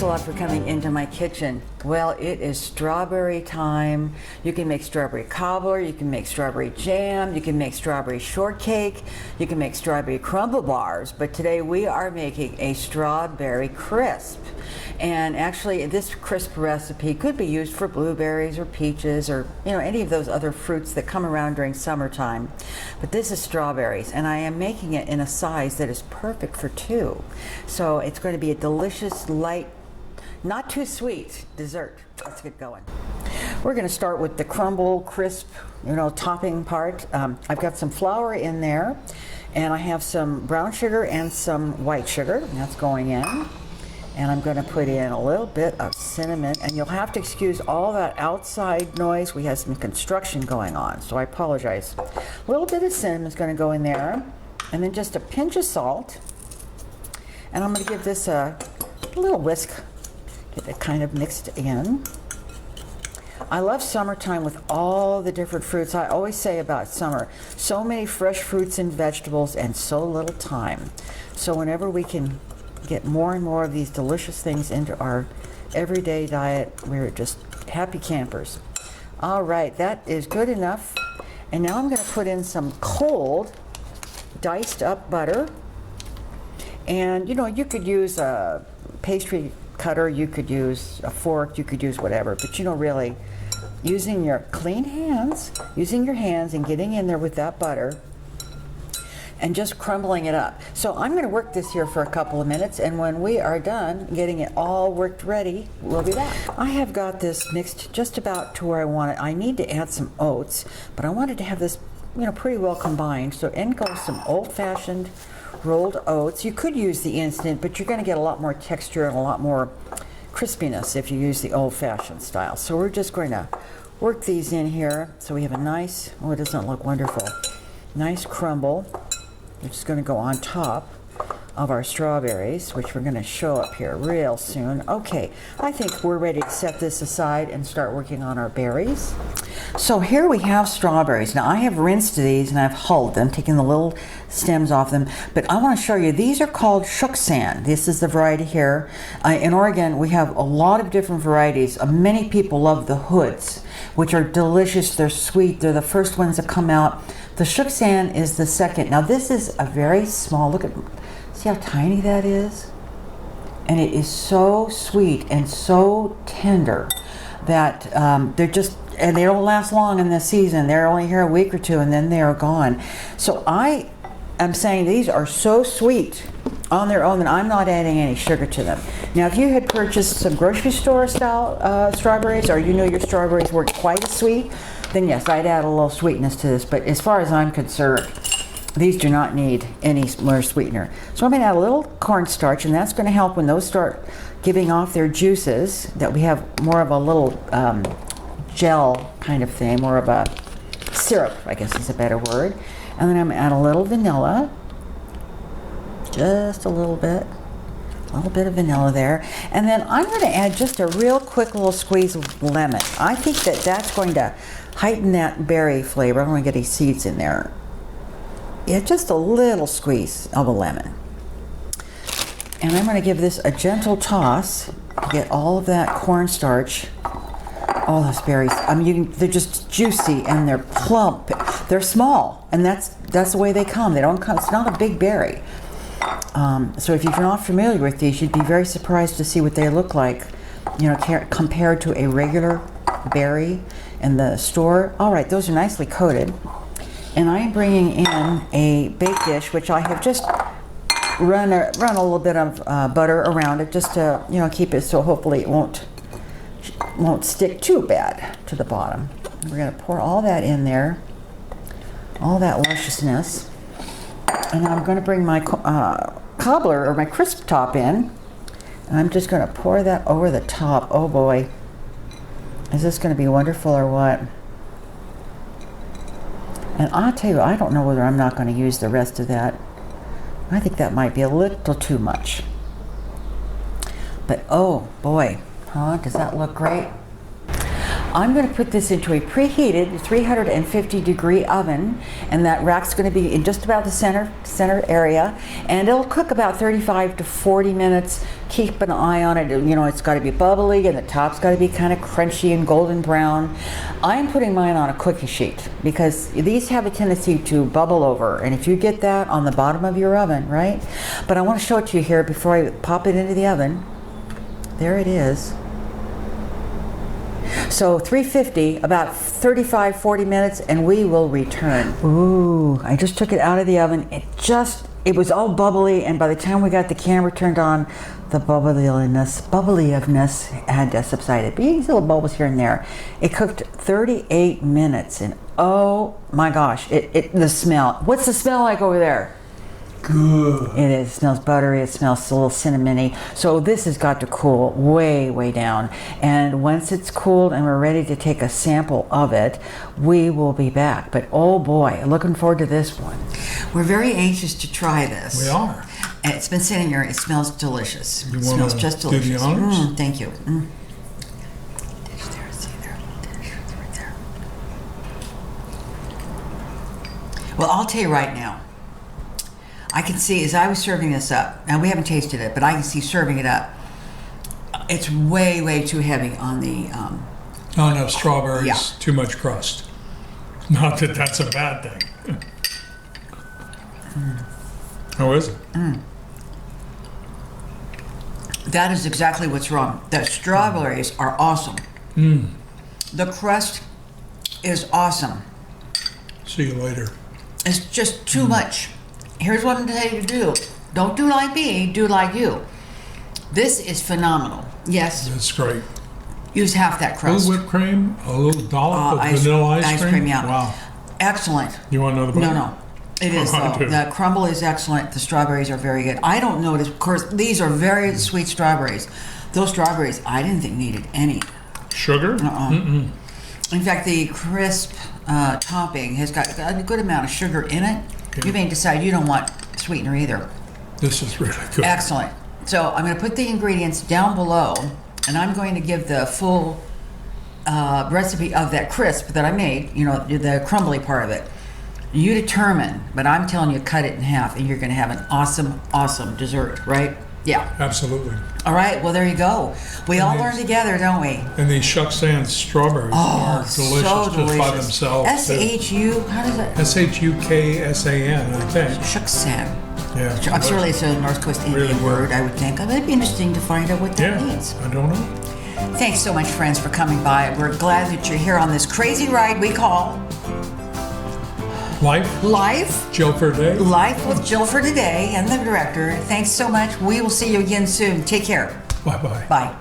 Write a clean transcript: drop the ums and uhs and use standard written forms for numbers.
a lot for coming into my kitchen. Well, it is strawberry time. You can make strawberry cobbler, you can make strawberry jam, you can make strawberry shortcake, you can make strawberry crumble bars, but today we are making a strawberry crisp. And actually, this crisp recipe could be used for blueberries or peaches or any of those other fruits that come around during summertime. But this is strawberries, and I am making it in a size that is perfect for two. So it's going to be a delicious, light, not too sweet dessert. Let's get going. We're going to start with the crumble, crisp, topping part. I've got some flour in there, and I have some brown sugar and some white sugar. And that's going in. And I'm going to put in a little bit of cinnamon, and you'll have to excuse all that outside noise. We have some construction going on, so I apologize. A little bit of cinnamon is going to go in there, and then just a pinch of salt. And I'm going to give this a little whisk, get it kind of mixed in. I love summertime with all the different fruits. I always say about summer, so many fresh fruits and vegetables and so little time. So whenever we can get more and more of these delicious things into our everyday diet, we're just happy campers. All right, that is good enough. And now I'm going to put in some cold diced up butter. And you could use a pastry cutter, you could use a fork, you could use whatever, but really using your clean hands, using your hands and getting in there with that butter and just crumbling it up. So I'm going to work this here for a couple of minutes, and when we are done getting it all worked ready, we'll be back. I have got this mixed just about to where I want it. I need to add some oats, but I wanted to have this pretty well combined. So in goes some old-fashioned rolled oats. You could use the instant, but you're going to get a lot more texture and a lot more crispiness if you use the old-fashioned style. So we're just going to work these in here so we have a nice, it doesn't look wonderful, nice crumble, which is going to go on top of our strawberries, which we're going to show up here real soon. Okay, I think we're ready to set this aside and start working on our berries. So here we have strawberries. Now I have rinsed these and I've hulled them, taking the little stems off them, but I want to show you, these are called Shuksan. This is the variety here. In Oregon, we have a lot of different varieties. Many people love the hoods, which are delicious. They're sweet. They're the first ones that come out. The Shuksan is the second. Now this is a very small, see how tiny that is? And it is so sweet and so tender that and they don't last long in this season. They're only here a week or two and then they are gone. So I am saying these are so sweet on their own that I'm not adding any sugar to them. Now if you had purchased some grocery store style strawberries, or your strawberries weren't quite as sweet, then yes, I'd add a little sweetness to this. But as far as I'm concerned, these do not need any more sweetener. So I'm going to add a little cornstarch, and that's going to help when those start giving off their juices, that we have more of a little gel kind of thing, more of a syrup, I guess is a better word. And then I'm going to add a little vanilla, just a little bit of vanilla there. And then I'm going to add just a real quick little squeeze of lemon. I think that that's going to heighten that berry flavor. I don't want to get any seeds in there. Yeah, just a little squeeze of a lemon. And I'm going to give this a gentle toss to get all of that cornstarch, all those berries. They're just juicy and they're plump. They're small, and that's the way they come. They don't come. It's not a big berry. So if you're not familiar with these, you'd be very surprised to see what they look like, compared to a regular berry in the store. All right, those are nicely coated. And I'm bringing in a bake dish, which I have just run a little bit of butter around it, just to keep it so hopefully it won't stick too bad to the bottom. We're going to pour all that in there, all that lusciousness, and I'm going to bring my cobbler or my crisp top in, and I'm just going to pour that over the top. Oh boy, is this going to be wonderful or what? And I'll tell you, I don't know whether I'm not going to use the rest of that. I think that might be a little too much. But oh boy, does that look great? I'm going to put this into a preheated 350 degree oven, and that rack's going to be in just about the center area, and it'll cook about 35 to 40 minutes. Keep an eye on it. You know, it's got to be bubbly, and the top's got to be kind of crunchy and golden brown. I'm putting mine on a cookie sheet because these have a tendency to bubble over, and if you get that on the bottom of your oven, right? But I want to show it to you here before I pop it into the oven. There it is. So 350, about 35, 40 minutes, and we will return. Ooh, I just took it out of the oven. It was all bubbly, and by the time we got the camera turned on, the bubblyiness had subsided. These little bubbles here and there. It cooked 38 minutes, and oh my gosh, the smell. What's the smell like over there? Good. It is. It smells buttery. It smells a little cinnamony. So this has got to cool way, way down. And once it's cooled and we're ready to take a sample of it, we will be back. But oh boy, looking forward to this one. We're very anxious to try this. We are. And it's been sitting here. It smells delicious. You It smells just do delicious. the honors? Thank you. Dish there. See there. Dish right there. Well, I'll tell you right now. I can see as I was serving this up, now we haven't tasted it, but I can see serving it up, it's way, way too heavy on the... Not enough strawberries, Yeah. too much crust. Not that that's a bad thing. How is it? That is exactly what's wrong. The strawberries are awesome. The crust is awesome. See you later. It's just too much. Here's what I'm going to tell you to do. Don't do like me, do like you. This is phenomenal. Yes, That's great. use half that A crust. little whipped cream, a little dollop of vanilla ice cream. Yeah. Wow. Excellent. You want another bite? No. It is I though. do. The crumble is excellent. The strawberries are very good. I don't notice, of course, these are very sweet strawberries. Those strawberries, I didn't think needed any. Sugar? In fact, the crisp topping has got a good amount of sugar in it. You may decide you don't want sweetener either. This is really good. Excellent. So I'm going to put the ingredients down below, and I'm going to give the full recipe of that crisp that I made, you know, the crumbly part of it. You determine, but I'm telling you, cut it in half, and you're going to have an awesome, awesome dessert, right? Yeah. Absolutely. All right, well, there you go. We all learn together, don't we? And these shucks and strawberries are delicious, so just by delicious. themselves. S-H-U, how does it? S-H-U-K-S-A-N, I think. Shuksan. Yeah. I'm surely it's a North Coast Indian Really word, I would think. It'd be interesting to find out what that means. I don't know. Thanks so much, friends, for coming by. We're glad that you're here on this crazy ride we call Life, Jill for today. Life with Jill for today and the director. Thanks so much. We will see you again soon. Take care. Bye-bye. Bye.